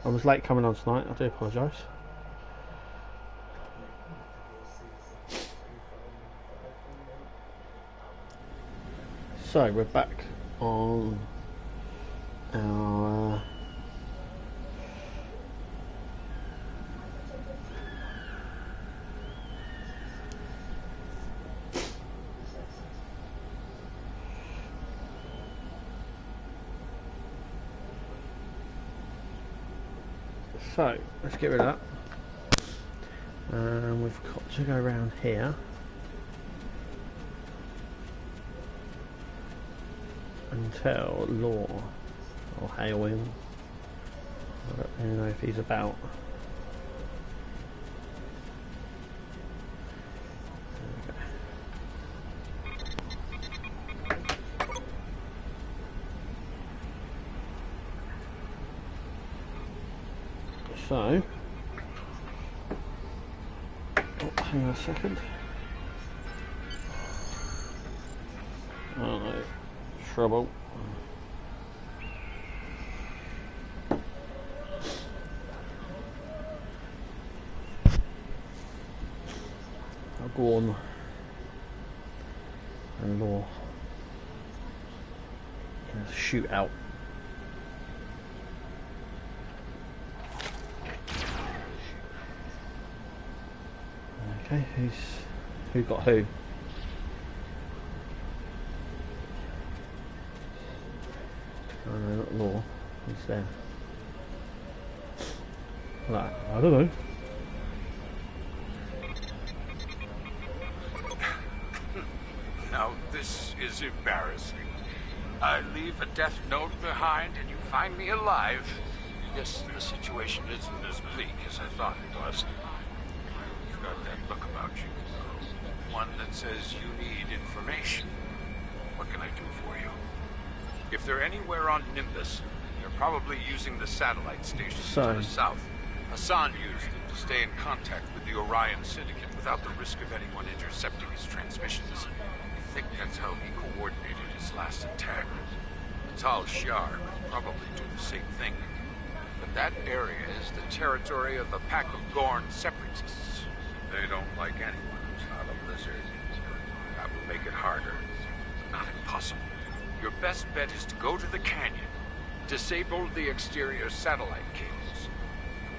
I was late coming on tonight, I do apologise. So we're back on our so let's get rid of that. We've got to go around here and tell Law or hail him. I don't really know if he's about. So, oh, hang on a second. Oh no, trouble. I'll go on and Law. Shoot out. Okay, who got who? Oh no, not Law. Who's there? Like, I don't know. Now this is embarrassing. I leave a death note behind and you find me alive. Yes, the situation isn't as bleak as I thought it was. You've got that look about you. One that says you need information. What can I do for you? If they're anywhere on Nimbus, they're probably using the satellite station to the south. Hassan used it to stay in contact with the Orion Syndicate without the risk of anyone intercepting his transmissions. I think that's how he coordinated his last attack. Tal Shar could probably do the same thing. But that area is the territory of a pack of Gorn separatists. They don't like anyone who's not a lizard. That will make it harder, but not impossible. Your best bet is to go to the canyon, disable the exterior satellite cables,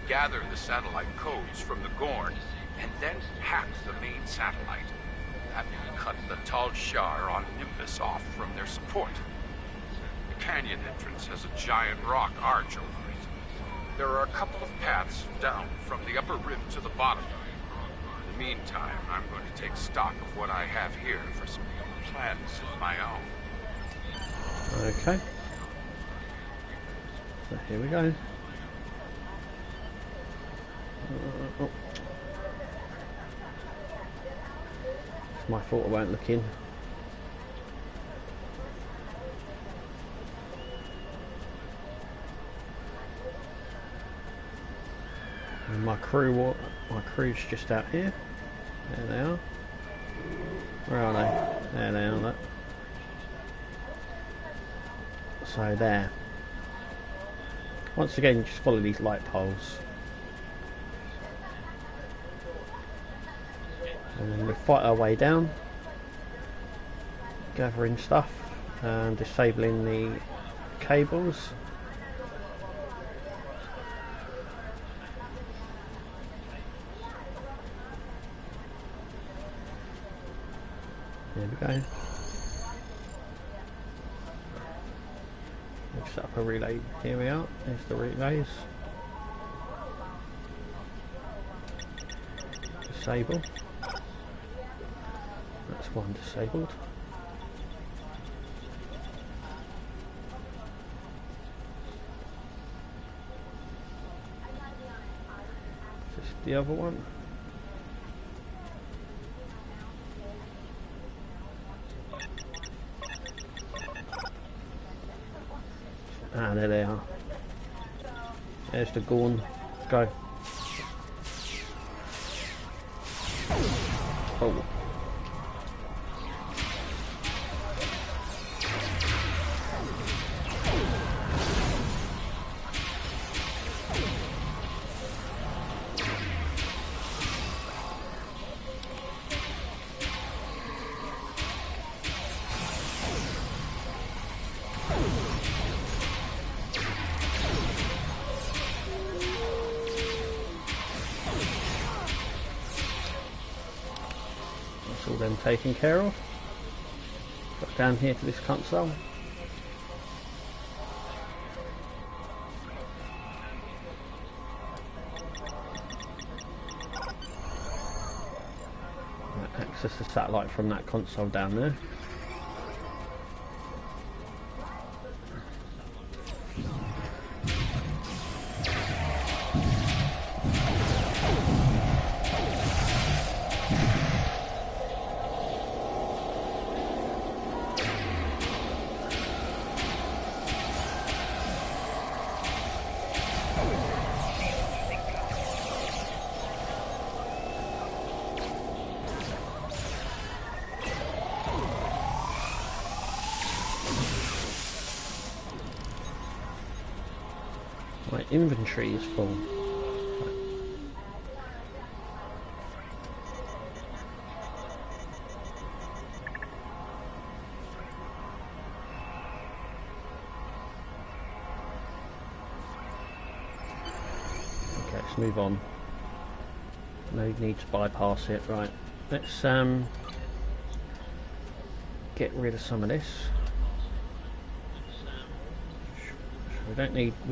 gather the satellite codes from the Gorn, and then hack the main satellite. That will cut the Tal Shar on Nimbus off from their support. The canyon entrance has a giant rock arch over it. There are a couple of paths down from the upper rim to the bottom. In the meantime, I'm going to take stock of what I have here for some plans of my own. Okay. So here we go. Oh. It's my fault I won't look in. And my crew's just out here. There they are. Where are they? There they are. Look. So there. Once again, just follow these light poles. And then we fight our way down, gathering stuff and disabling the cables. There we go. We've set up a relay. Here we are. There's the relays. Disable. That's one disabled. Is this the other one? Ah, there they are. There's the Gorn. Go. Oh. them taken care of. Got down here to this console. Access the satellite from that console down there. My inventory is full. Okay, let's move on. No need to bypass it. Right, let's get rid of some of this. We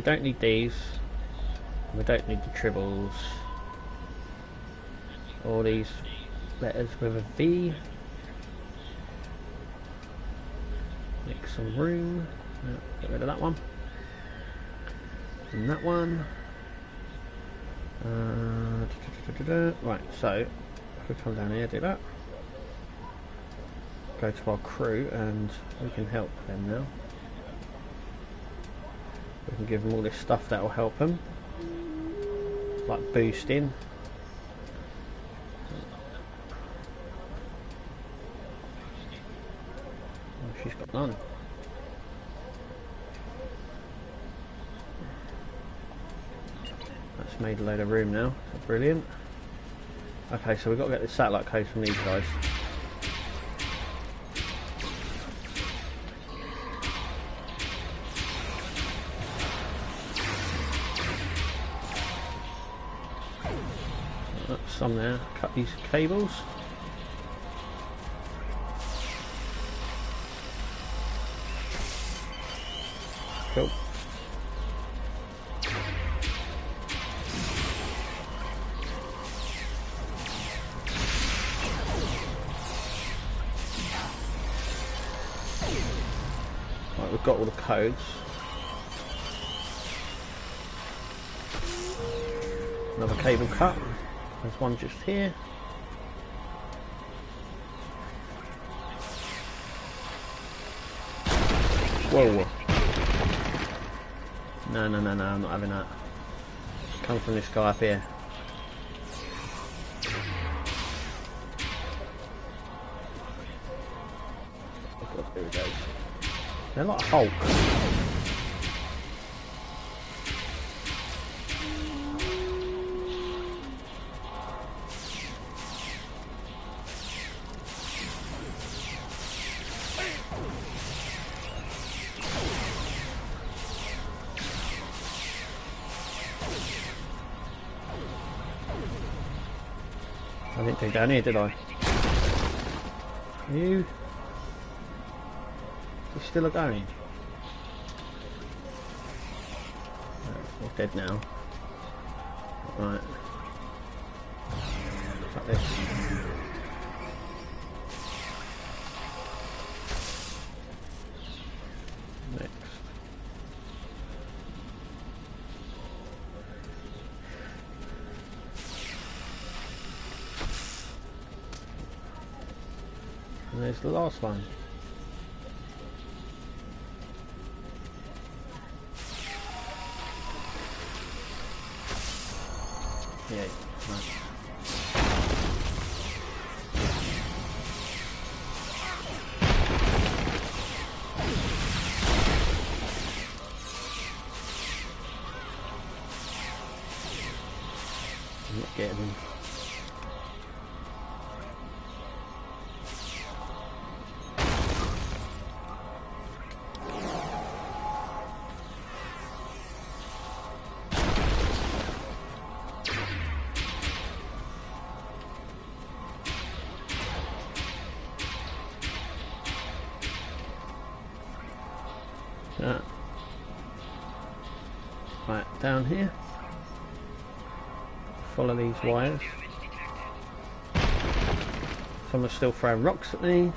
don't need these. We don't need the tribbles. All these letters with a V. Make some room. Get rid of that one. And that one. Right, so if we come down here, do that. Go to our crew and we can help them now. We can give them all this stuff that will help them, like boosting. Oh, she's got none. That's made a load of room now. So brilliant. Okay, so we've got to get the satellite codes from these guys. Some there. Cut these cables. Cool. Right, we've got all the codes. Another cable cut. There's one just here. Whoa. No, I'm not having that. Come from this guy up here. Oh God, here he goes. They're like Hulk. I didn't go down here, did I? You still a going? You're dead now. Right. Like this. Next. And there's the last one. Yeah, right. I'm not getting him. down here. Follow these wires. Someone's still throwing rocks at me.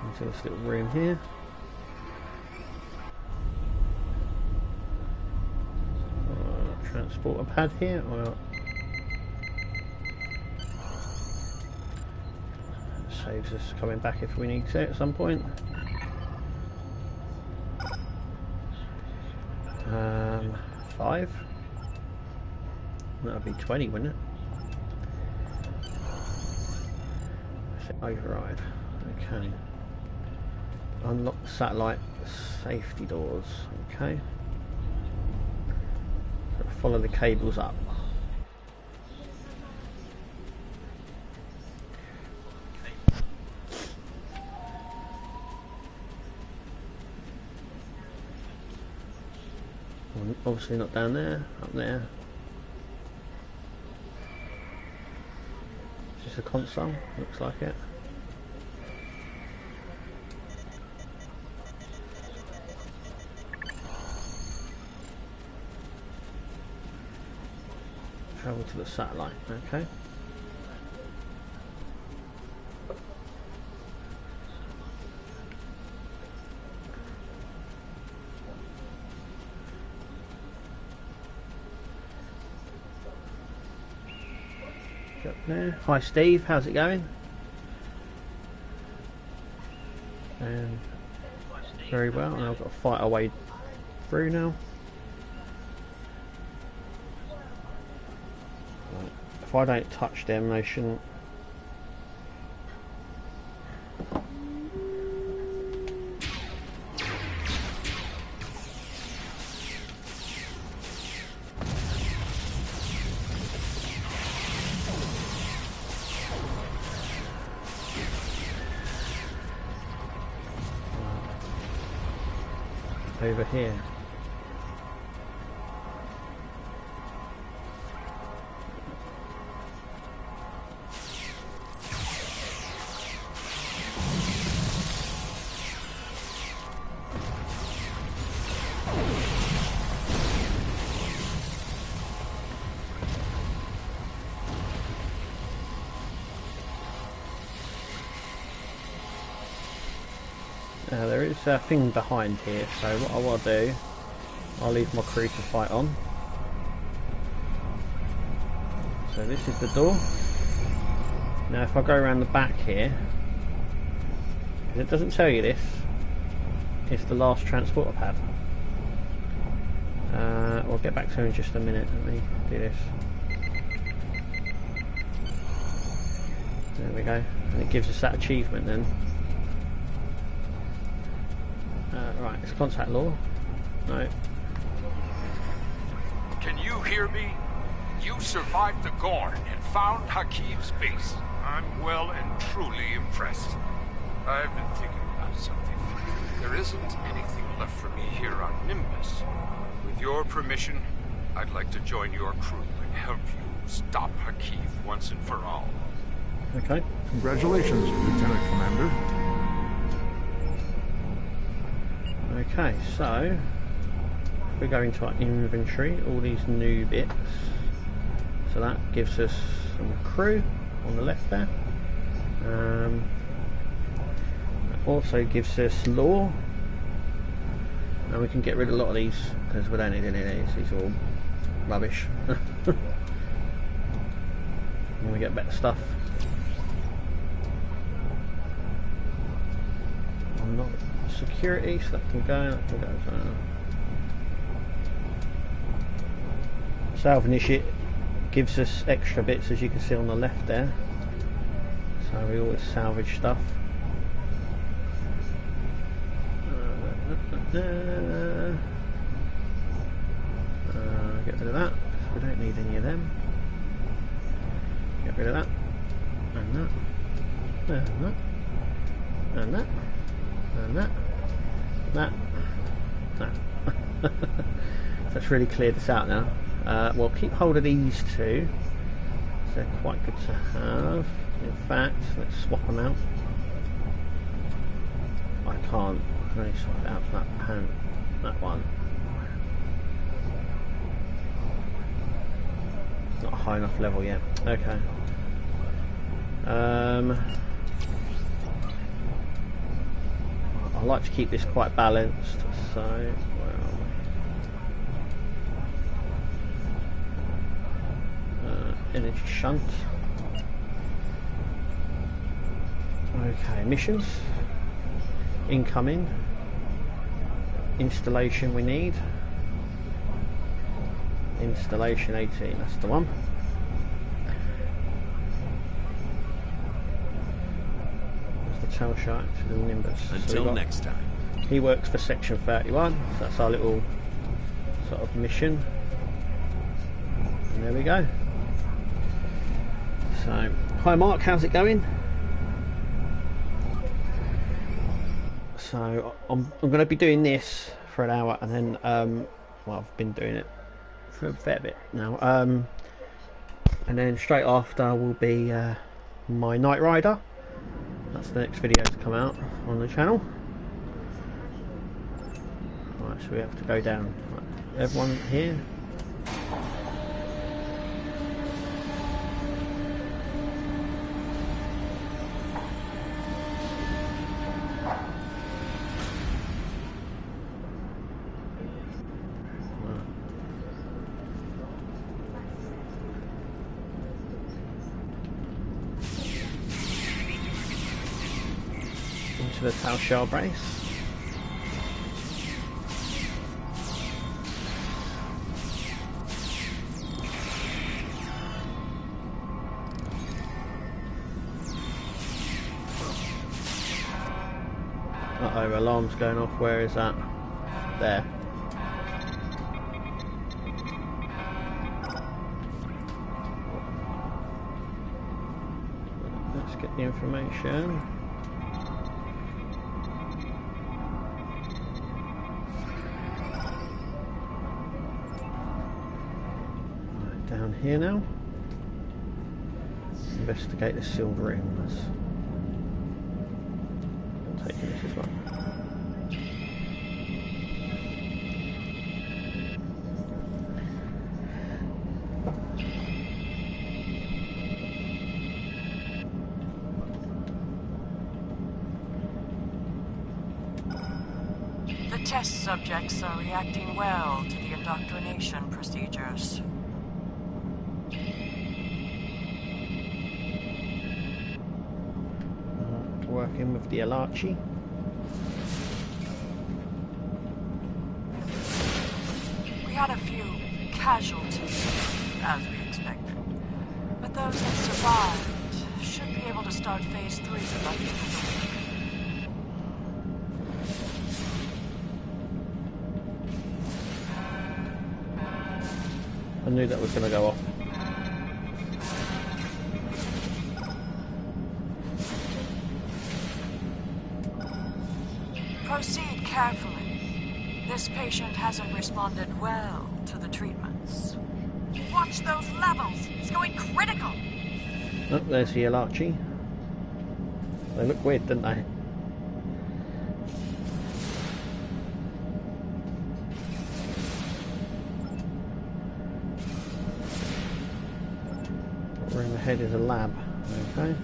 Into this little room here. Transporter pad here. Well, saves us coming back if we need to at some point. 5. That would be 20, wouldn't it? Override. Okay. Unlock the satellite safety doors. Okay. Follow the cables up. Obviously not down there, up there. It's just a console, looks like it. Travel to the satellite, okay. Up there. Hi Steve, how's it going? Very well, and I've got to fight our way through now. If I don't touch them, they shouldn't. Over here. There is a thing behind here, so what I want to do, I'll leave my crew to fight on. So this is the door. Now if I go around the back here, it doesn't tell you this, it's the last transporter pad. We'll get back to it in just a minute. Let me do this. There we go, and it gives us that achievement then. Right, it's contact law. No. Can you hear me? You survived the Gorn and found Hakiv's base. I'm well and truly impressed. I've been thinking about something. There isn't anything left for me here on Nimbus. With your permission, I'd like to join your crew and help you stop Hakiv once and for all. Okay. Congratulations, Lieutenant Commander. Okay, so if we go into our inventory, all these new bits, so that gives us some crew on the left there. That also gives us lore, and we can get rid of a lot of these because we don't need any of these are all rubbish. And we get better stuff. I'm not security, so that can go, Salve initiate gives us extra bits, as you can see on the left there, so we always salvage stuff. Get rid of that, we don't need any of them. Get rid of that, and that, and that, and that, and that. That. That's really cleared this out now. We'll keep hold of these two. They're quite good to have. In fact, let's swap them out. I can't. I can only swap it out for that one. Not a high enough level yet. Okay. I like to keep this quite balanced, so where are we? Energy shunt. Okay, missions. Incoming. Installation we need. Installation 18, that's the one. That's the tail shark to the Nimbus. Until so next time. He works for Section 31, so that's our little sort of mission. And there we go. So, hi Mark, how's it going? So, I'm going to be doing this for an hour and then, well, I've been doing it for a fair bit now. And then straight after will be my Knight Rider. That's the next video to come out on the channel. Right, so we have to go down. Right, everyone here. Into the tail shell brace. Uh-oh, alarm's going off. Where is that? There. Let's get the information. Right, down here now. Investigate the sealed rooms. I'm taking this as well. The test subjects are reacting well to the indoctrination procedures. Working with the Alarchi. We had a few casualties, as we expected. But those that survived should be able to start Phase 3 by the end of the week. I knew that was going to go off. Proceed carefully. This patient hasn't responded well to the treatments. Watch those levels! It's going critical! Oh, there's the Alarchi. They look weird, don't they? Room ahead is a lab. Okay.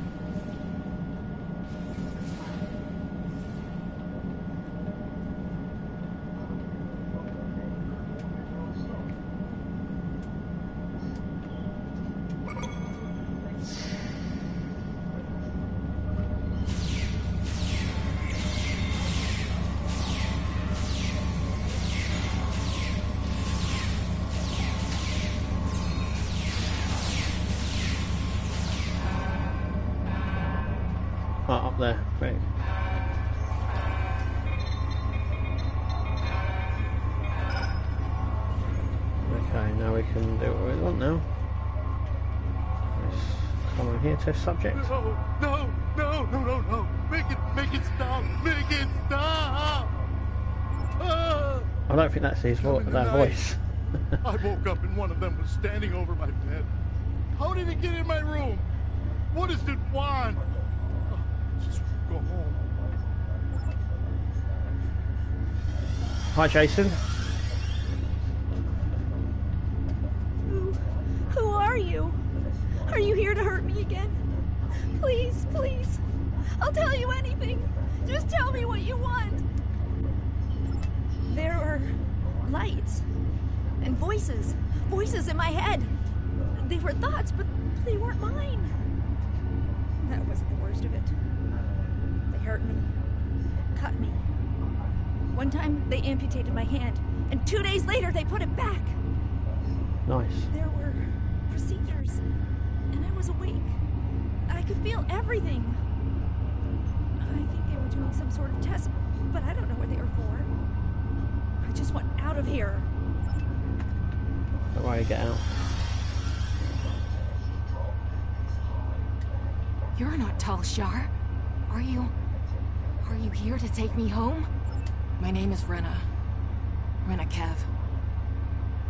Up there, great. Okay, now we can do what we want now. Let's come on here, test subject. No. Make it stop. Make it stop. I don't think that's his that voice. I woke up and one of them was standing over my bed. How did he get in my room? What does it want? Oh, just go home. Hi, Jason. Who are you? Are you here to hurt me again? Please, please. I'll tell you anything. Just tell me what you want. There were lights and voices. Voices in my head. They were thoughts, but they weren't mine. That wasn't the worst of it. They hurt me. Cut me. One time, they amputated my hand, and 2 days later, they put it back. Nice. There were procedures, and I was awake. I could feel everything. I think they were doing some sort of test, but I don't know what they were for. I just want out of here. Don't worry, get out. You're not Tal Shar, are you? Are you here to take me home? My name is Rena. Rena Kev.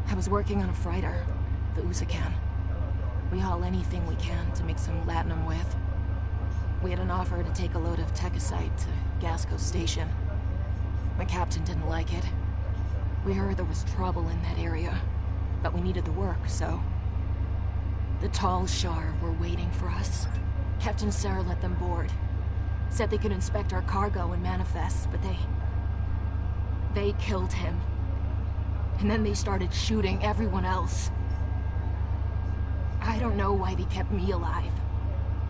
I was working on a freighter, the Usakan. We haul anything we can to make some latinum with. We had an offer to take a load of techosite to Gasco Station. My captain didn't like it. We heard there was trouble in that area, but we needed the work, so... The Tal Shar were waiting for us. Captain Sarah let them board. Said they could inspect our cargo and manifest, but they killed him. And then they started shooting everyone else. I don't know why they kept me alive,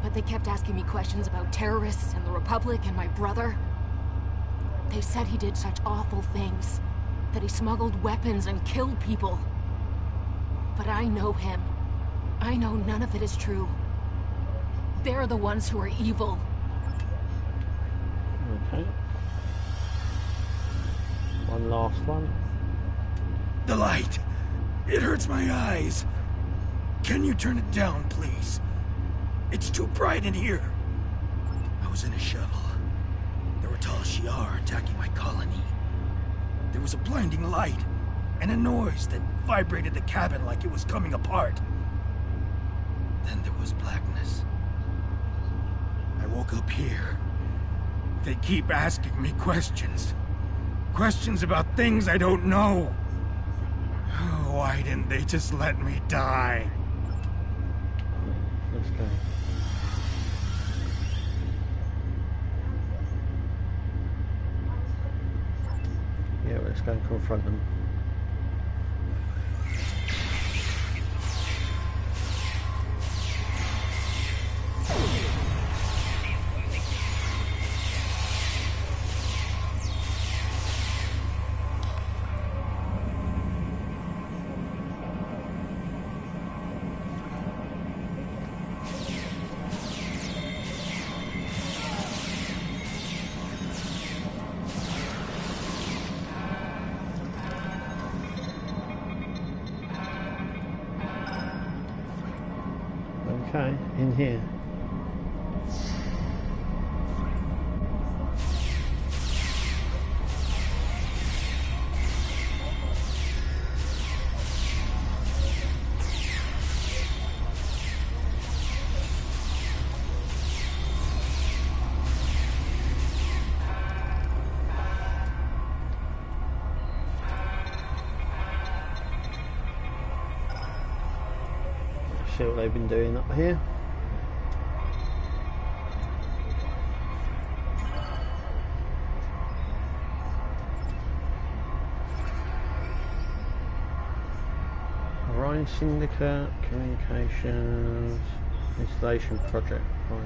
but they kept asking me questions about terrorists and the Republic and my brother. They said he did such awful things, that he smuggled weapons and killed people. But I know him. I know none of it is true. They're the ones who are evil. Okay. One last one. The light. It hurts my eyes. Can you turn it down, please? It's too bright in here. I was in a shuttle. There were Tal Shiar attacking my colony. There was a blinding light, and a noise that vibrated the cabin like it was coming apart. Then there was blackness. I woke up here. They keep asking me questions. Questions about things I don't know. Why didn't they just let me die? Let's go. Yeah, let's go and confront them. Okay, in here. See what they've been doing up here. Orion Syndicate, Communications, Installation Project. Right.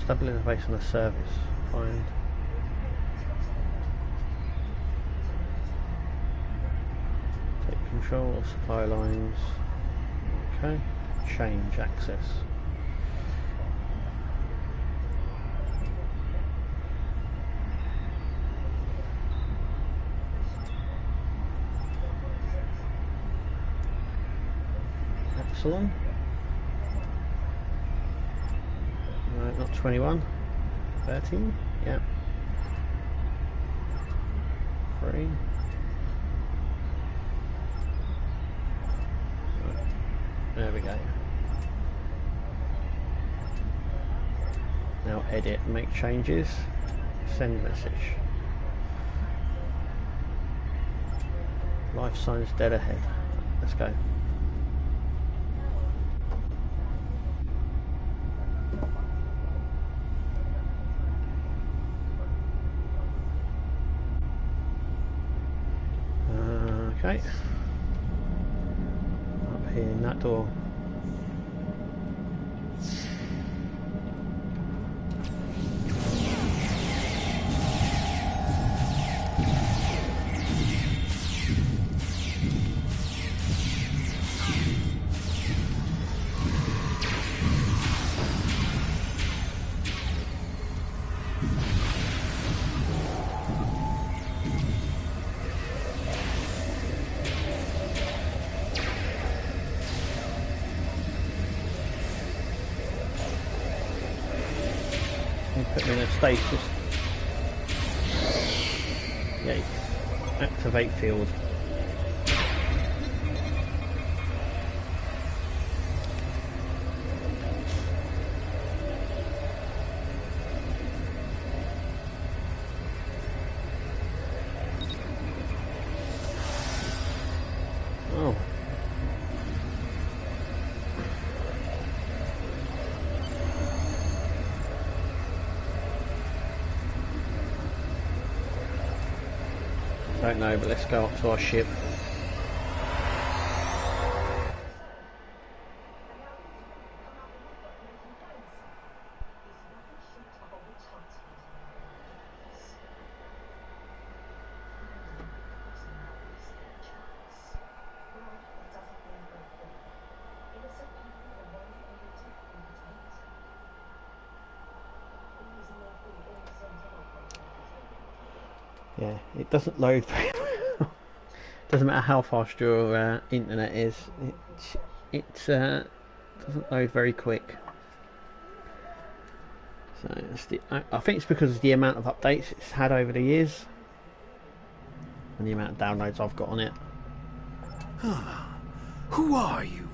Stable interface on a service. Find. Take control of supply lines. Okay, change access. Epsilon. No, not 21. 13. Yeah. 3. There we go. Now edit, make changes, send message. Life signs dead ahead. Let's go. Okay. Up here in that door. Put me in a stasis. Yay. Activate field. Oh. Don't know, but let's go up to our ship. Yeah, it doesn't load very well. Doesn't matter how fast your internet is, it doesn't load very quick. So it's I think it's because of the amount of updates it's had over the years and the amount of downloads I've got on it. Who are you?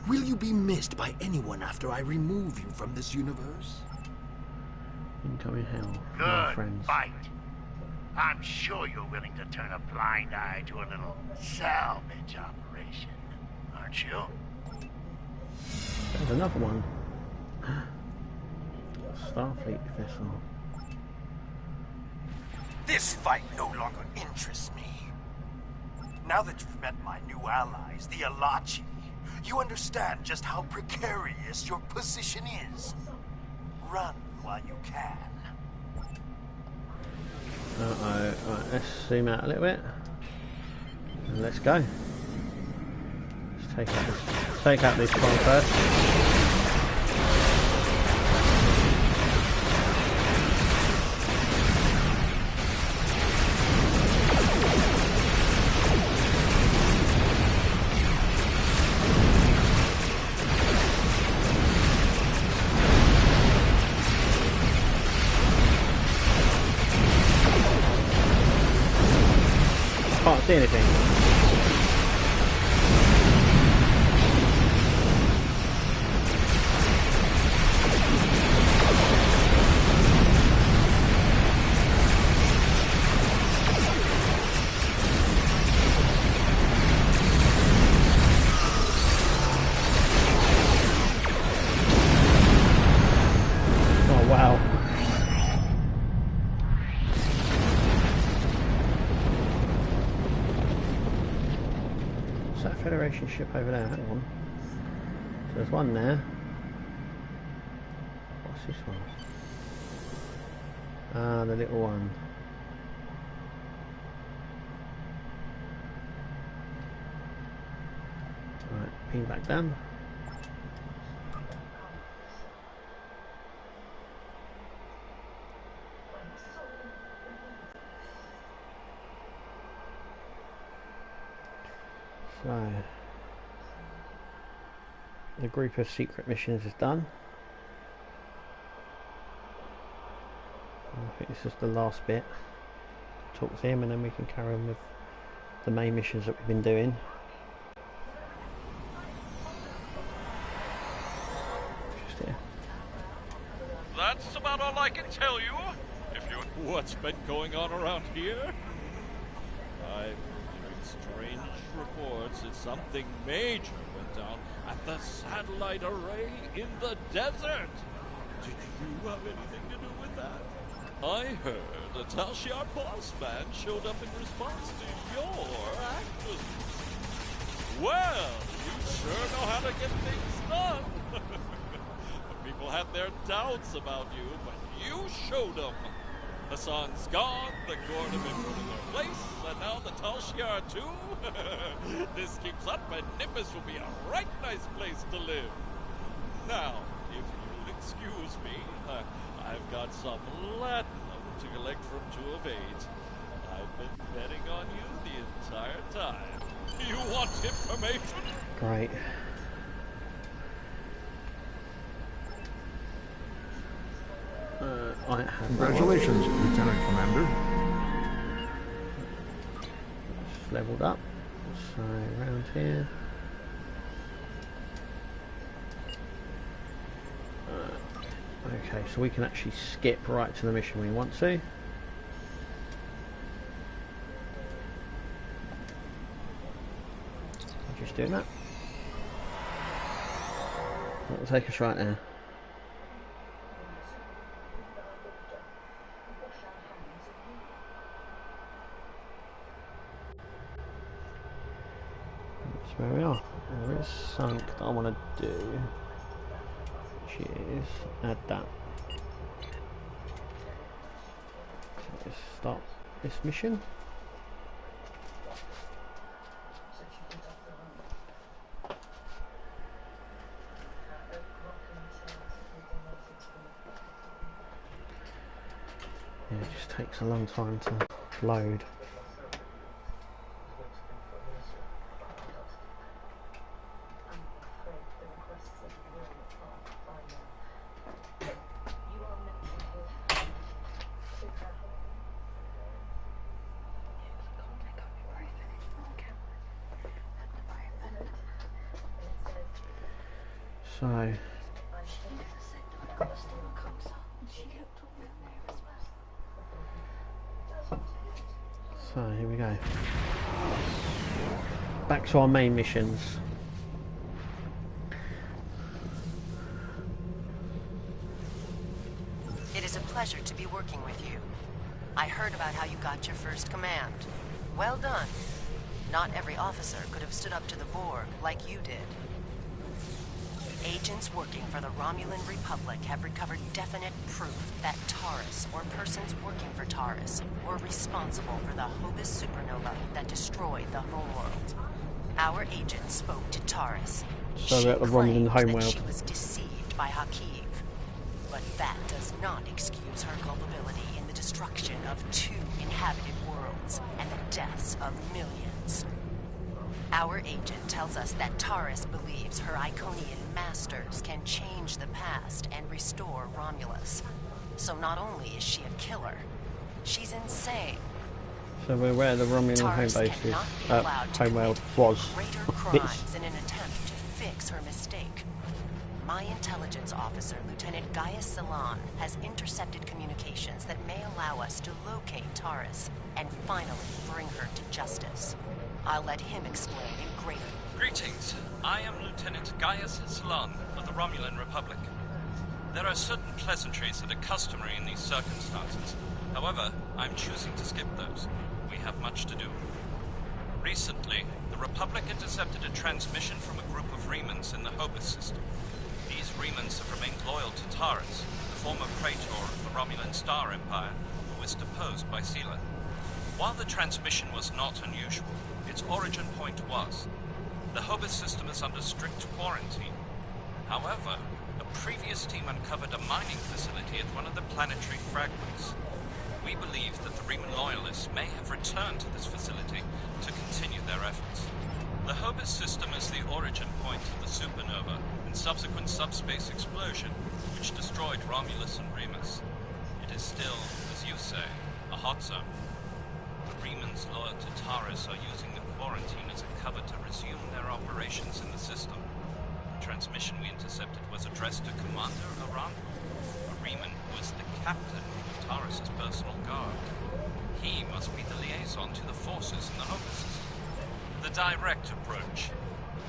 Will you be missed by anyone after I remove you from this universe? Incoming hell, my Good friends. fight. I'm sure you're willing to turn a blind eye to a little salvage operation, aren't you? There's another one. Starfleet vessel. This fight no longer interests me. Now that you've met my new allies, the Alachi, you understand just how precarious your position is. Run while you can. Uh-oh. Right, let's zoom out a little bit. And let's go. Let's take out this one first. Can't see anything. Oh wow. Federation ship over there, hang on. So there's one there. What's this one? Ah, the little one. Right, ping back down. So, the group of secret missions is done. I think this is the last bit. Talk to him and then we can carry on with the main missions that we've been doing. here? That's about all I can tell you. What's been going on around here? I've been hearing strange reports that something major went down at the satellite array in the desert. Did you have anything to do with that? I heard a Talshiar boss man showed up in response to your actions. Well, you sure know how to get things done. People had their doubts about you, but you showed them. Hassan's gone, the Gord have been put in their place, and now the Talshiar too? This keeps up and Nimbus will be a right nice place to live. Now, if you'll excuse me, I've got some latinum to collect from 2 of 8. I've been betting on you the entire time. You want information? Great. I have Congratulations, Lieutenant Commander. It's leveled up. So around here. Okay, so we can actually skip right to the mission we want to. I'll just do that. That will take us right there. That's where we are. There is something that I want to do, which is add that. So let's start this mission. Yeah, it just takes a long time to load. So here we go. Back to our main missions. It is a pleasure to be working with you. I heard about how you got your first command. Well done. Not every officer could have stood up to the Borg like you did. Agents working for the Romulan Republic have recovered definite proof that Taurus, or persons working for Taurus, were responsible for the Hobus supernova that destroyed the homeworld. Our agent spoke to Taurus. So that the Romulan homeworld. She was deceived by Hakiv. But that does not excuse her culpability in the destruction of 2 inhabited worlds and the deaths of millions. Our agent tells us that Taurus believes her Iconian masters can change the past and restore Romulus. So not only is she a killer, she's insane. So we're where the Romulan home base is. Homeworld was. Greater crimes in an attempt to fix her mistake. My intelligence officer, Lieutenant Gaius Salan, has intercepted communications that may allow us to locate Taurus and finally bring her to justice. I'll let him explain in greater... Greetings. I am Lieutenant Gaius Salan of the Romulan Republic. There are certain pleasantries that are customary in these circumstances. However, I'm choosing to skip those. We have much to do. Recently, the Republic intercepted a transmission from a group of Remans in the Hobus system. These Remans have remained loyal to Taurus, the former praetor of the Romulan Star Empire, who was deposed by Sela. While the transmission was not unusual, its origin point was. The Hobus system is under strict quarantine. However, a previous team uncovered a mining facility at one of the planetary fragments. We believe that the Reman loyalists may have returned to this facility to continue their efforts. The Hobus system is the origin point of the supernova and subsequent subspace explosion, which destroyed Romulus and Remus. It is still, as you say, a hot zone. The Remans loyal to Taurus are using the quarantine as a cover to resume their operations in the system. The transmission we intercepted was addressed to Commander Aran. Freeman was the captain of Taurus' personal guard. He must be the liaison to the forces in the Hobus system. The direct approach.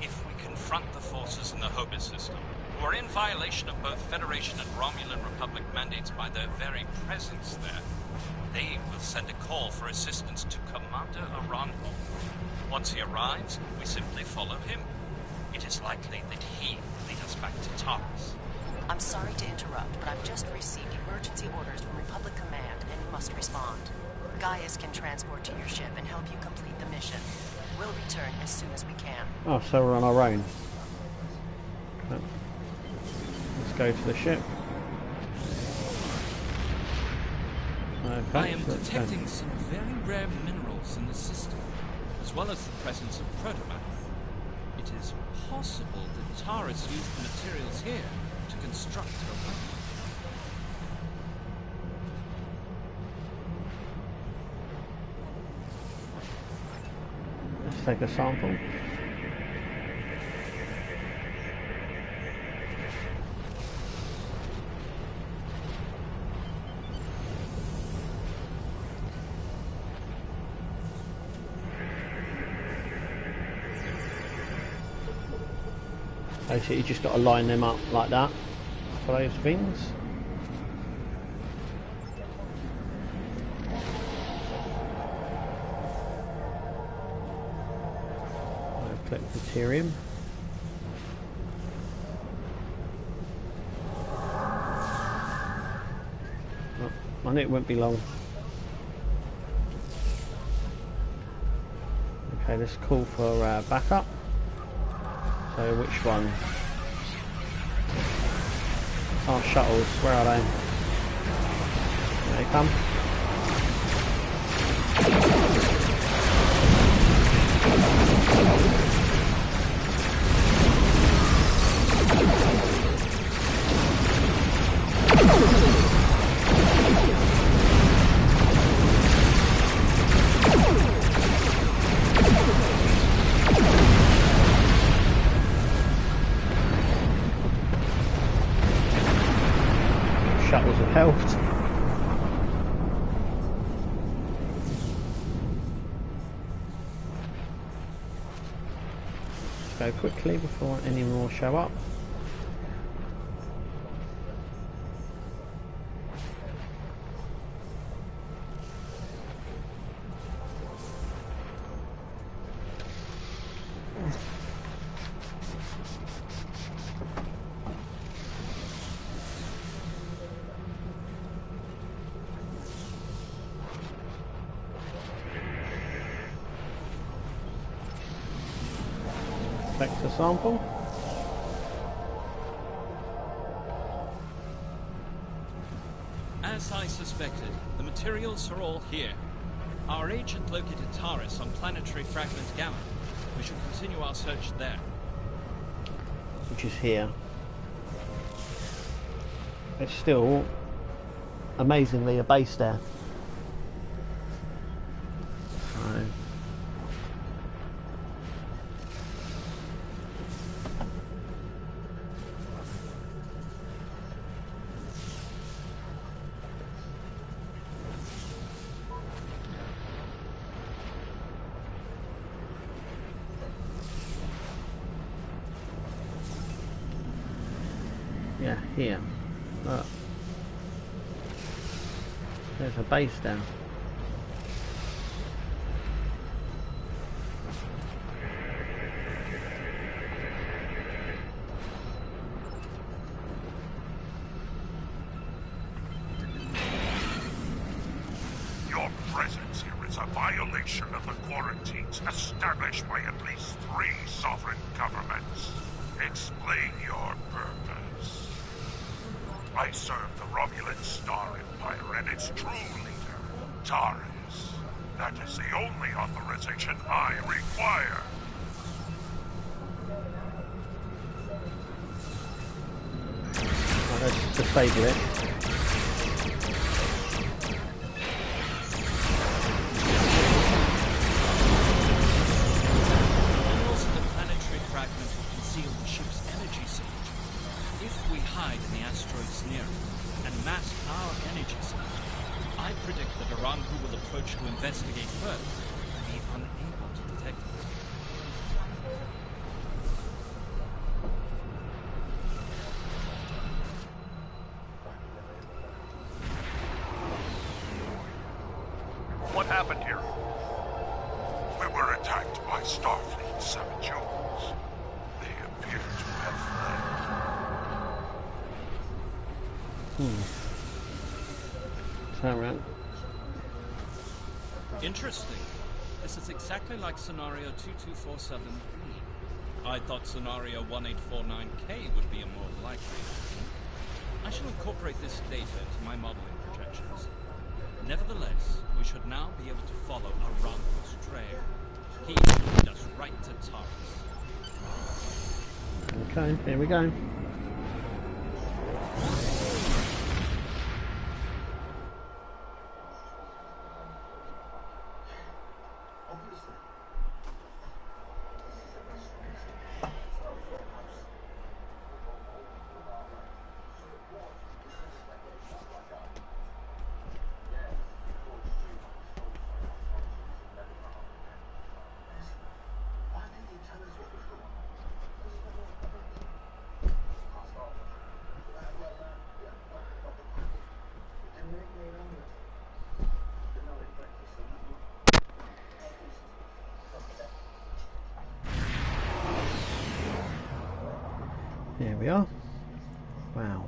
If we confront the forces in the Hobus system, who are in violation of both Federation and Romulan Republic mandates by their very presence there, they will send a call for assistance to Commander Aran. Once he arrives, we simply follow him. It is likely that he will lead us back to Taurus. I'm sorry to interrupt, but I've just received emergency orders from Republic Command and must respond. Gaius can transport to your ship and help you complete the mission. We'll return as soon as we can. Oh, so we're on our own. Let's go to the ship. Okay, I am detecting some very rare minerals in the system, as well as the presence of protomatter. It is possible that Taurus used the materials here to construct her weapon. Let's take a sample. Basically, you just got to line them up like that for those things. Collect deuterium. Oh, I knew it wouldn't be long. Okay, let's call for backup. So which one? Oh, shuttles, where are they? There they come. Shuttles have helped. Let's go quickly before any more show up. Collect the sample. As I suspected, the materials are all here. Our agent located Taurus on planetary fragment Gamma. We shall continue our search there. Which is here. It's still amazingly a base there. So yeah, here. Look. There's a base down. Your presence here is a violation of the quarantines established by at least 3 sovereign governments. Explain your purpose. I serve the Romulan Star Empire and its true leader, Taurus. That is the only authorization I require. Right, let's disable it. Minerals in the planetary fragment will conceal the ship's energy source. hide in the asteroids near it and mask our energy center. I predict that Iran, who will approach to investigate further, will be unable to detect it. What happened here? We were attacked by Starfleet saboteurs. They appear to have fled. Turn around. Interesting. This is exactly like scenario 2247B. I thought scenario 1849K would be a more likely option. I shall incorporate this data into my modeling projections. Nevertheless, we should now be able to follow Arango's trail. He will lead us right to Taurus. Okay, here we go. Here we are. Wow.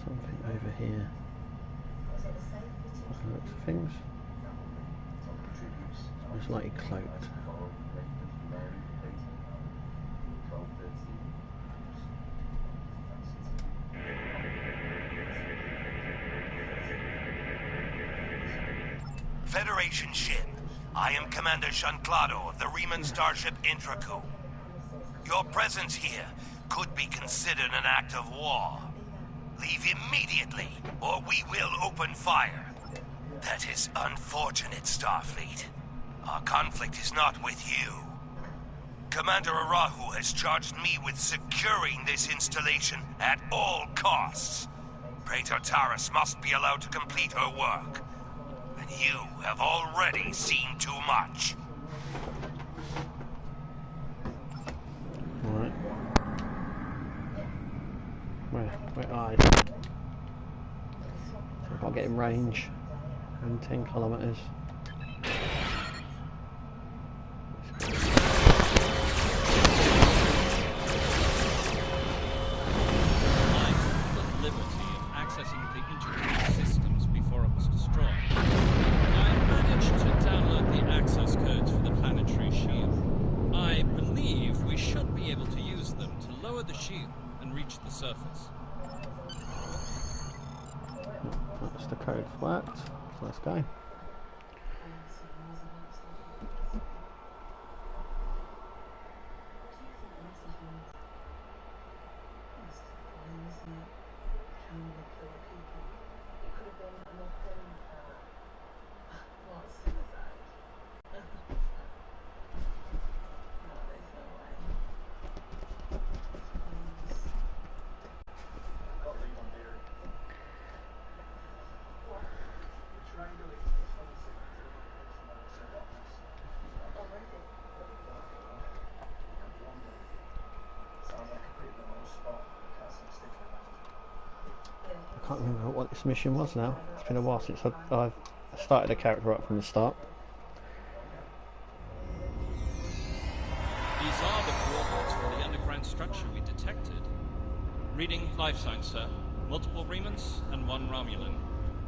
Something over here. By the looks of things. It's slightly cloaked. Federation ship. I am Commander Shanclado of the Riemann starship Intraco. Your presence here could be considered an act of war. Leave immediately, or we will open fire. That is unfortunate, Starfleet. Our conflict is not with you. Commander Arahu has charged me with securing this installation at all costs. Praetor Taurus must be allowed to complete her work. And you have already seen too much. Alright. Where are you? See if I get in range. And 10 kilometers. Surface. That's the code worked. So let's go. I can't remember what this mission was now. It's been a while since I've started a character up from the start. These are the coordinates for the underground structure we detected. Reading life signs, sir. Multiple Riemanns and 1 Romulan.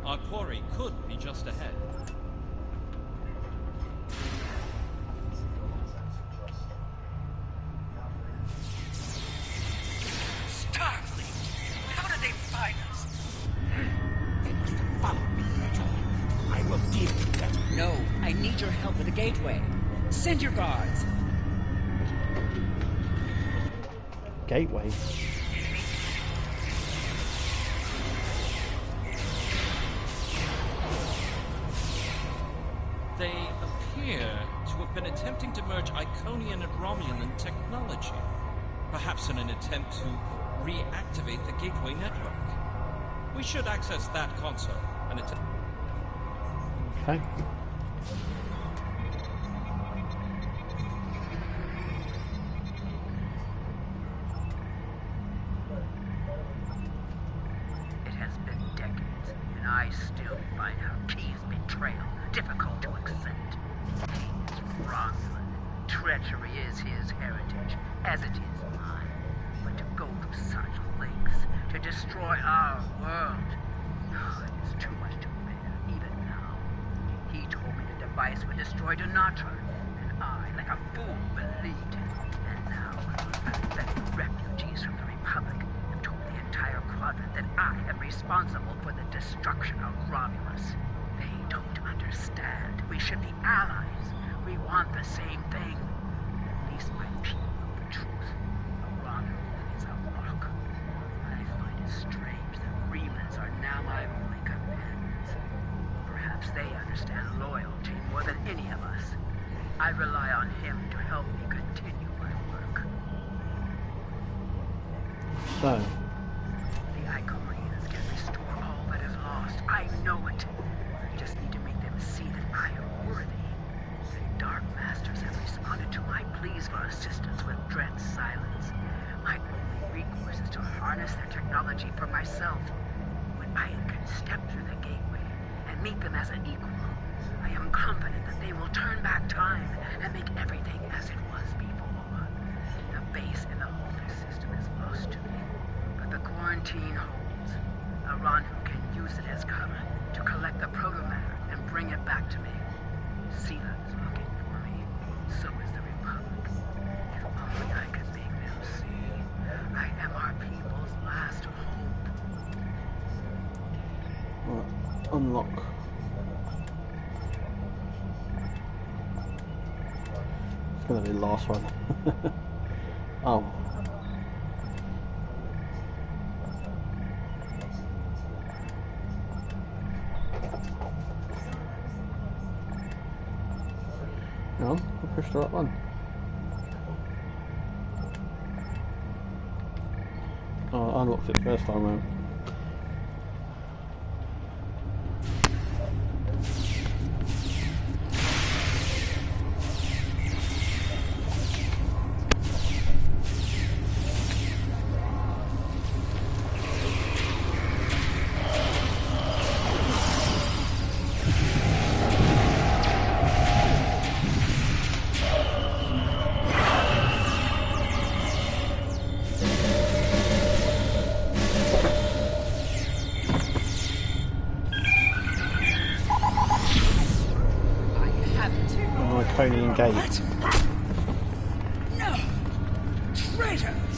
Our quarry could be just ahead. Gateway. Send your guards. Gateway? attempting to merge Iconian and Romulan technology. Perhaps in an attempt to reactivate the Gateway network. We should access that console and attempt... Okay. It has been decades, and I still find Hakeem's betrayal difficult to accept. He's Romulan. Treachery is his heritage, as it is mine. But to go to such lengths to destroy our world, it is too much to bear, even now. He told me the device would destroy Donatra, and I, like a fool, believed him. And now, that refugees from the Republic have told the entire quadrant that I am responsible for the destruction of Romulus. They don't understand. We should be allies. We want the same thing. At least my people know the truth. A Romulan is a rock. I find it strange that Remans are now my only companions. Perhaps they understand loyalty more than any of us. I rely on him to help me continue my work. So, the Iconians can restore all that is lost. I know it. I just need to make them see that I am worthy. The Dark Masters have responded to my pleas for assistance with dread silence. My only recourse is to harness their technology for myself. When I can step through the gateway and meet them as an equal, I am confident that they will turn back time and make everything as it was before. The base in the Holter system is lost to me, but the quarantine holds. Aranhu can use it as cover to collect the protomatter and bring it back to me. Sela is looking for me. So is the Republic. If only I could make them see. I am our people's last hope. right, unlock. It's gonna be the last one. Oh. No, I pushed the right one. Oh, I unlocked it first time round. Iconian Gate. What? No! Traitors!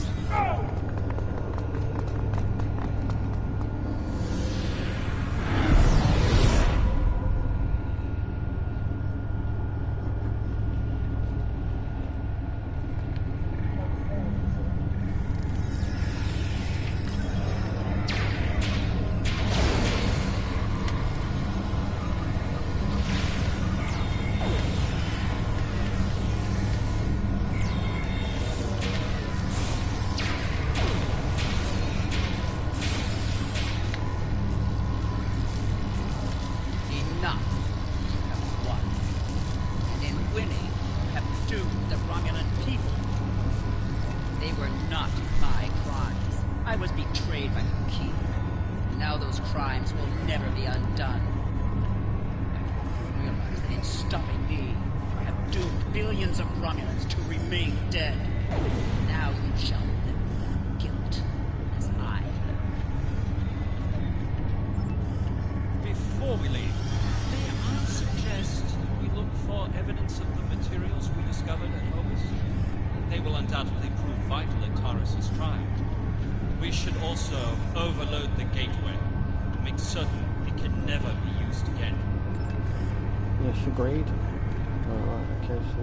Agreed. Alright, okay, so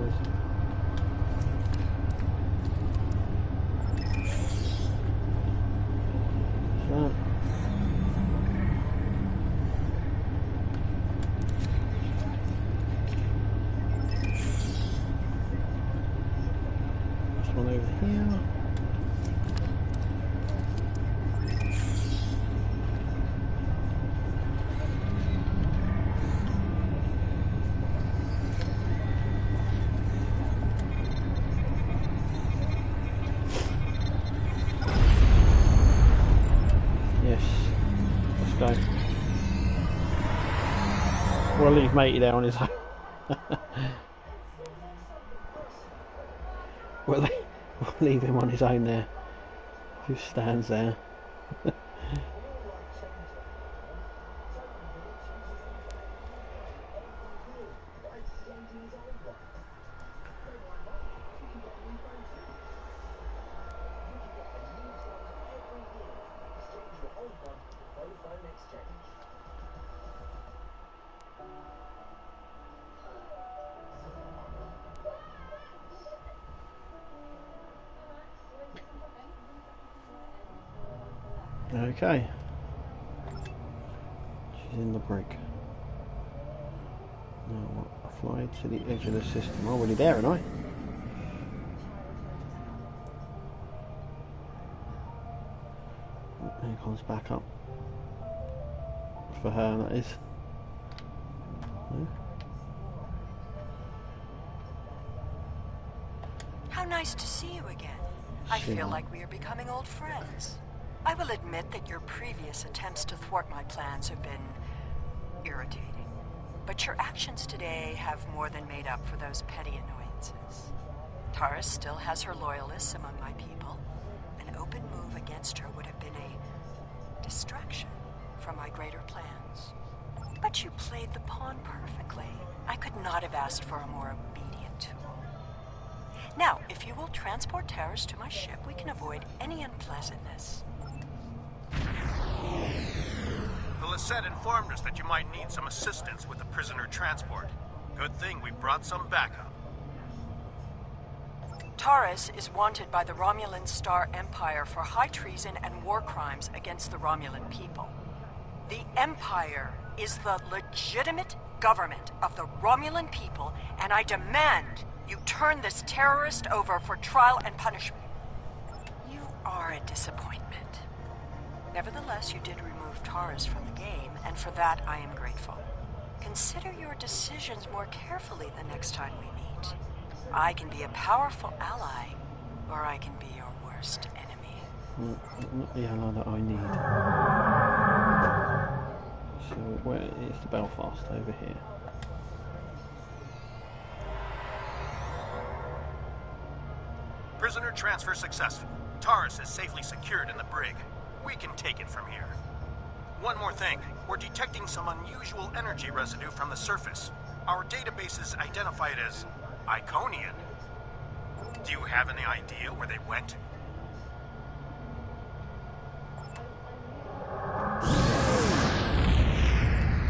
go. We'll leave matey there on his own. we'll leave him on his own there. Who stands there? Okay. She's in the brig. Now what? Fly to the edge of the system. I'm already there, aren't I? There comes back up. For her, that is. No? How nice to see you again. I feel like we are becoming old friends. I will admit that your previous attempts to thwart my plans have been irritating. But your actions today have more than made up for those petty annoyances. Taurus still has her loyalists among my people. An open move against her would have been a distraction from my greater plans. But you played the pawn perfectly. I could not have asked for a more obedient tool. Now, if you will transport Taurus to my ship, we can avoid any unpleasantness. The Lisette informed us that you might need some assistance with the prisoner transport. Good thing we brought some backup. Taurus is wanted by the Romulan Star Empire for high treason and war crimes against the Romulan people. The Empire is the legitimate government of the Romulan people, and I demand you turn this terrorist over for trial and punishment. You are a disappointment. Nevertheless, you did remove Taurus from the game, and for that I am grateful. Consider your decisions more carefully the next time we meet. I can be a powerful ally, or I can be your worst enemy. Not the ally that I need. So where is the Belfast? Over here. Prisoner transfer successful. Taurus is safely secured in the brig. We can take it from here. One more thing. We're detecting some unusual energy residue from the surface. Our databases identify it as Iconian. Do you have any idea where they went?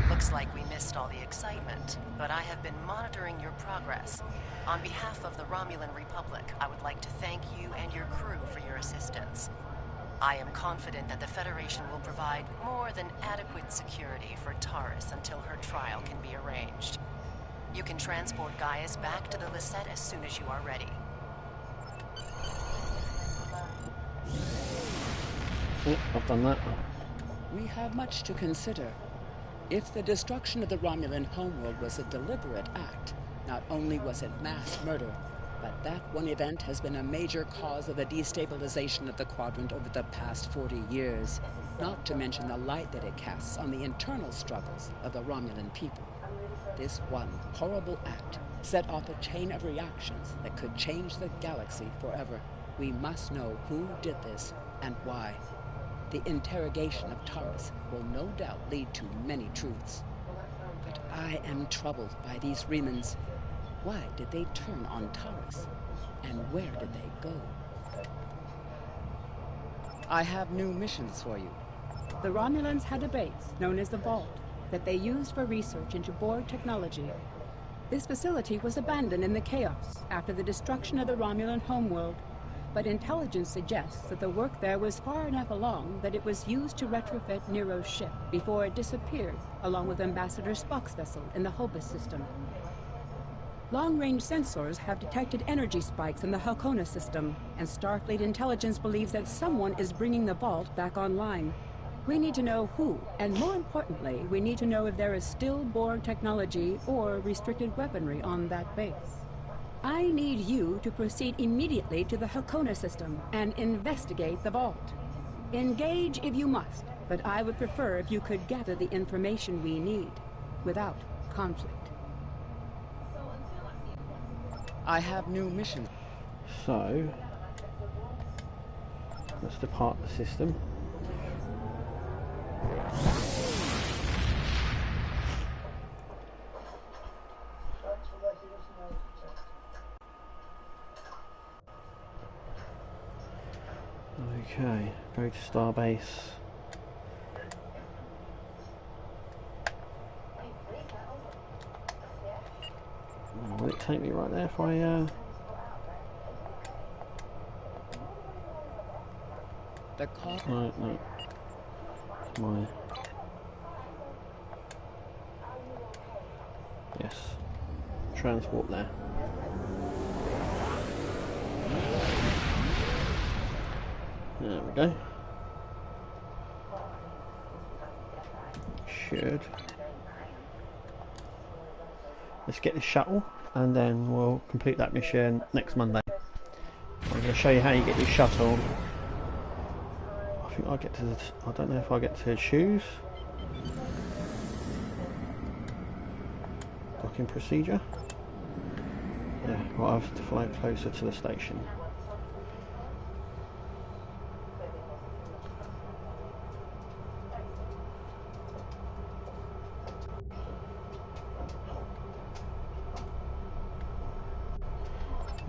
Looks like we missed all the excitement, but I have been monitoring your progress. On behalf of the Romulan Republic, I would like to thank you and your crew for your assistance. I am confident that the Federation will provide more than adequate security for Taurus until her trial can be arranged. You can transport Gaius back to the Lisette as soon as you are ready. Oh, I've done that. We have much to consider. If the destruction of the Romulan homeworld was a deliberate act, not only was it mass murder, but that one event has been a major cause of the destabilization of the Quadrant over the past 40 years, not to mention the light that it casts on the internal struggles of the Romulan people. This one horrible act set off a chain of reactions that could change the galaxy forever. We must know who did this and why. The interrogation of Taurus will no doubt lead to many truths. But I am troubled by these Remans. Why did they turn on Taurus? And where did they go? I have new missions for you. The Romulans had a base, known as the Vault, that they used for research into Borg technology. This facility was abandoned in the chaos after the destruction of the Romulan homeworld, but intelligence suggests that the work there was far enough along that it was used to retrofit Nero's ship before it disappeared, along with Ambassador Spock's vessel in the Hobus system. Long-range sensors have detected energy spikes in the Halcona system, and Starfleet intelligence believes that someone is bringing the Vault back online. We need to know who, and more importantly, we need to know if there is still Borg technology or restricted weaponry on that base. I need you to proceed immediately to the Halcona system and investigate the Vault. Engage if you must, but I would prefer if you could gather the information we need without conflict. I have new missions. So, let's depart the system. Okay, go to Starbase. Will it take me right there if I The call. Right, no. It's my... Yes. Transport there. There we go. Should. Let's get the shuttle and then we'll complete that mission next Monday. I'm going to show you how you get your shuttle. I think I get to the, I don't know if I get to choose. Docking procedure. Yeah, well, I have to fly closer to the station.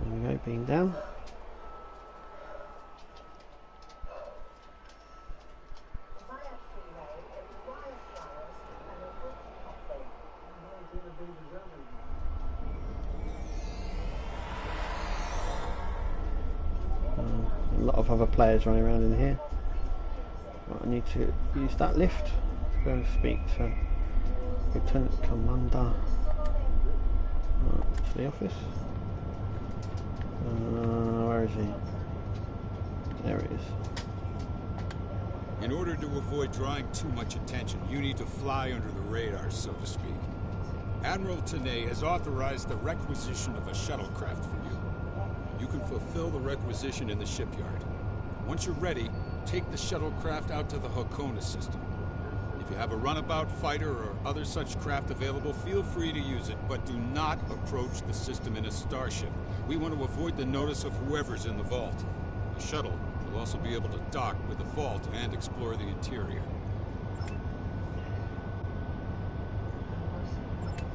There we go, being down. A lot of other players running around in here. Right, I need to use that lift to go and speak to Lieutenant Commander. Right, to the office. Where is he? There he is. In order to avoid drawing too much attention, you need to fly under the radar, so to speak. Admiral Tenay has authorized the requisition of a shuttlecraft for you. You can fulfill the requisition in the shipyard. Once you're ready, take the shuttlecraft out to the Hakona system. If you have a runabout fighter or other such craft available, feel free to use it, but do not approach the system in a starship. We want to avoid the notice of whoever's in the vault. The shuttle will also be able to dock with the vault and explore the interior.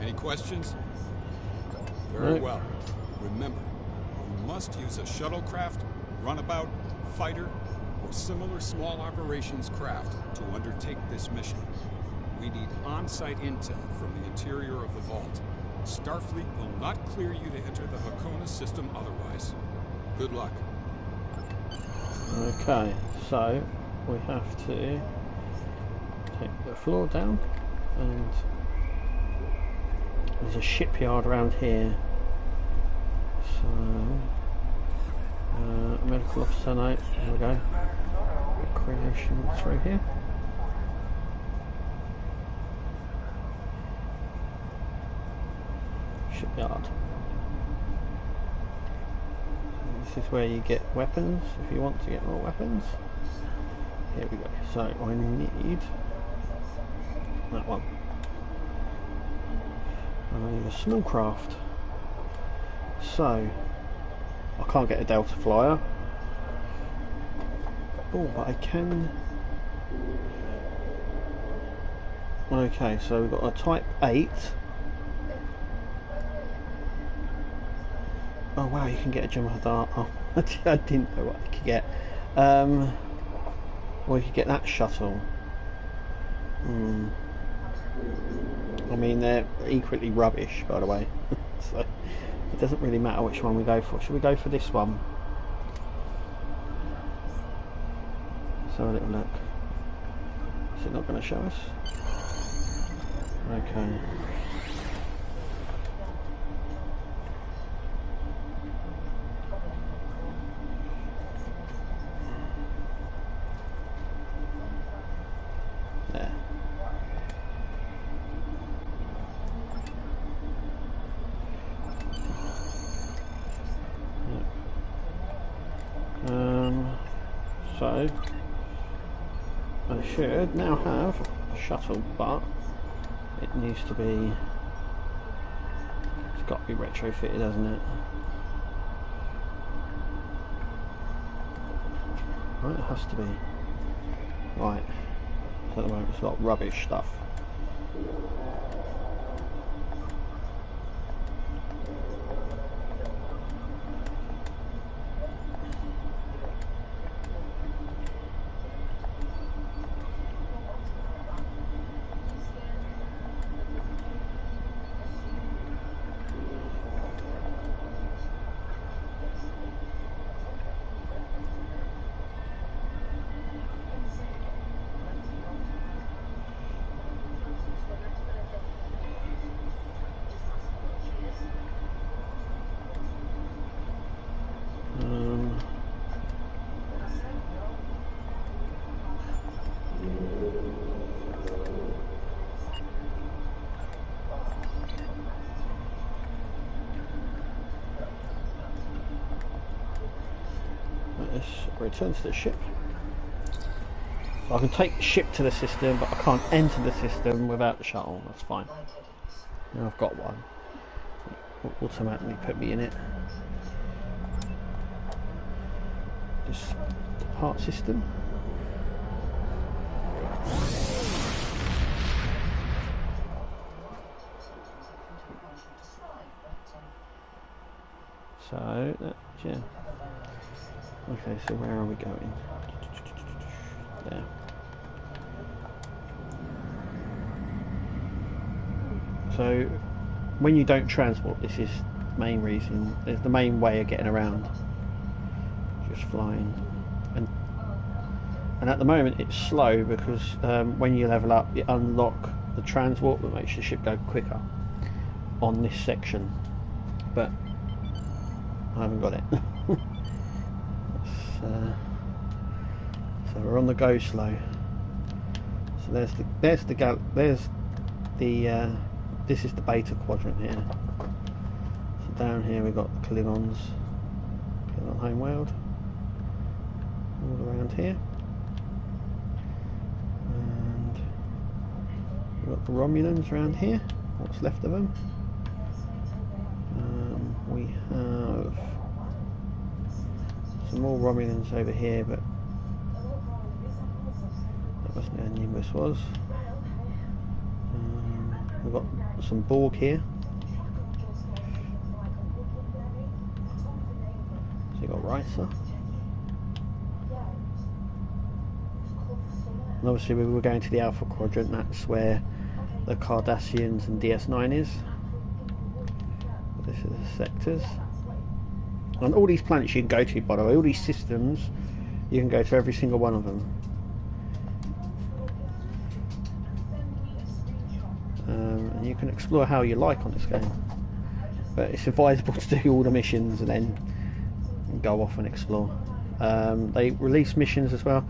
Any questions? Very well. Remember, you must use a shuttlecraft, runabout, fighter, or similar small operations craft to undertake this mission. We need on-site intel from the interior of the vault. Starfleet will not clear you to enter the Hakona system otherwise. Good luck. Okay, so we have to take the floor down, and there's a shipyard around here. So, medical officer note, there we go. Recreation through here. Shipyard. This is where you get weapons, if you want to get more weapons. Here we go. So I need that one. And I need a small craft. So I can't get a Delta Flyer. Oh, but I can. Okay, so we've got a Type 8. Oh wow, you can get a Jem'Hadar. Oh, I didn't know what you could get. Or you could get that shuttle. I mean, they're equally rubbish, by the way. So it doesn't really matter which one we go for. Should we go for this one? Let's have a little look. Is it not going to show us? Okay. There. So I should now have a shuttle, but it needs to be, it's got to be retrofitted, hasn't it? Right, it has to be. Right, so at the moment it's a lot of rubbish stuff. Return to the ship. So I can take the ship to the system, but I can't enter the system without the shuttle. That's fine. Now I've got one. It'll automatically put me in it. Just the part system. So that, yeah. Okay, so where are we going? There. So when you don't transport, this is the main reason. There's the main way of getting around. Just flying, and at the moment it's slow because when you level up, you unlock the transport that makes the ship go quicker on this section. But I haven't got it. So we're on the go slow. So this is the beta quadrant here. So down here we've got the Klingons, Klingon homeworld, all around here, and we've got the Romulans around here. What's left of them? We have some more Romulans over here, but that wasn't where Nimbus was. We've got some Borg here. So you've got Ricer. And obviously we were going to the Alpha Quadrant, that's where the Cardassians and DS9 is. This is the sectors. And all these planets you can go to, by the way, all these systems, you can go to every single one of them. And you can explore how you like on this game. But it's advisable to do all the missions and then go off and explore. They release missions as well.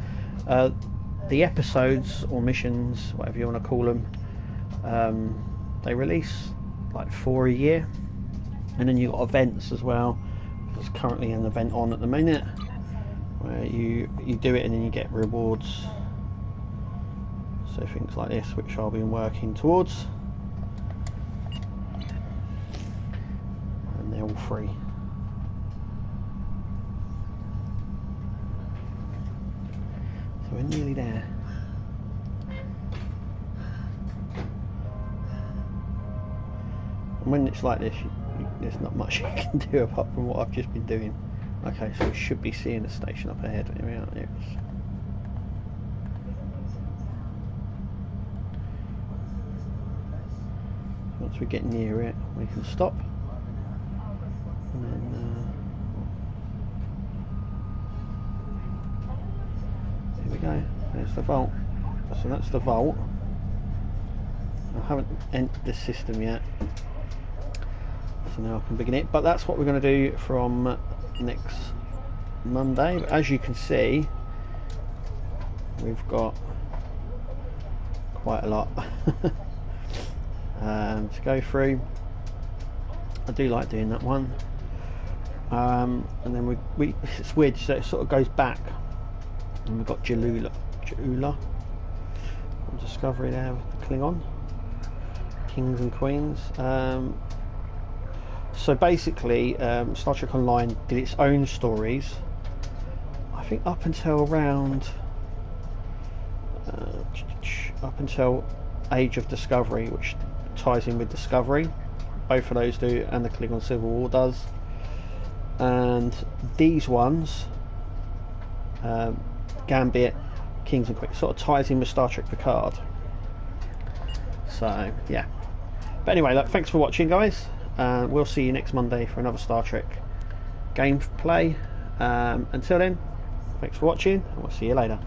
The episodes or missions, whatever you want to call them, they release like 4 a year. And then you've got events as well. There's currently an event on at the minute where you do it and then you get rewards. So things like this, which I'll be working towards, and they're all free. So we're nearly there. And when it's like this, there's not much you can do apart from what I've just been doing. Okay, so we should be seeing the station up ahead. Here we are. There it is. Once we get near it, we can stop. And then here we go. There's the vault. So that's the vault. I haven't entered this system yet, so now I can begin it. But that's what we're going to do from next Monday. But as you can see, we've got quite a lot to go through. I do like doing that one. And then we it's weird, so it sort of goes back, and we've got Jalula. Discovery there with the Klingon. Kings and Queens. So basically, Star Trek Online did its own stories, I think up until around up until Age of Discovery, which ties in with Discovery. Both of those do, and the Klingon Civil War does. And these ones, Gambit, Kings and Queens, sort of ties in with Star Trek Picard. So yeah. But anyway, look, thanks for watching, guys. We'll see you next Monday for another Star Trek gameplay. Until then, thanks for watching, and we'll see you later.